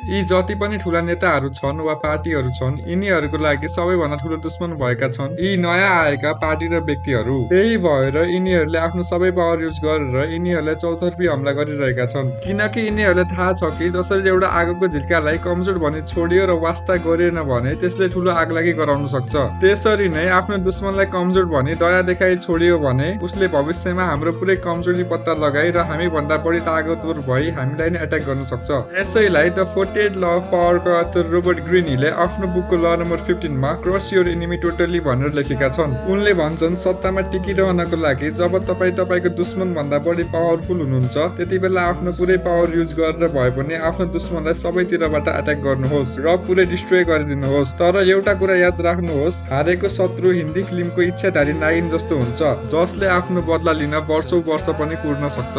यी जति पनि ठूला नेताहरू छन् वा पार्टीहरू छन् यिनीहरूको लागि सबैभन्दा ठूलो दुश्मन भएका छन् यी नयाँ आएका पार्टी र व्यक्तिहरू। त्यही भएर यिनीहरूले आफ्नो सबै पावर युज गरेर यिनीहरूलाई चौतर्फी हमला गरिरहेका छन्, किनकि यिनीहरूलाई थाहा छ कि जसरी एउटा आगोको झिल्कालाई कमजोर भनी छोडियो र वास्ता गरेन भने त्यसले ठूलो आगलागी गराउन सक्छ, त्यसरी नै आफ्नो दुश्मनलाई कमजोर भनी दया देखाइ छोडियो भने उसले भविष्यमा हाम्रो पुरै कमजोरी पत्ता लगाई र हामी भन्दा बढी ताकतवर भई हामीलाई नै अट्याक गर्न सक्छ। यसैलाई द 48 ल अफ पावरका अथर रोबर्ट ग्रिनीले आफ्नो बुकको ल नम्बर 15 मा क्रस योर एनिमी टोटली भनेर लेखेका छन्। उनले भन्छन् सत्तामा टिकिरहनको लागि जब तपाईको दुश्मन भन्दा बढी पावरफुल हुनुहुन्छ त्यति बेला आफ्नो पुरै पावर युज गरेर भए पनि आफ्नो दुश्मनलाई सबैतिरबाट अट्याक गर्नुहोस् र पुरै डिस्ट्रोय गरिदिनुहोस्। तर एउटा कुरा याद राख्नुहोस्, हारेको शत्रु हिन्दी फिल्मको इच्छाधारी नागिन जस्तो हुन्छ जसले आफ्नो बदला लिन वर्षौं वर्ष पनि कुर्न सक्छ।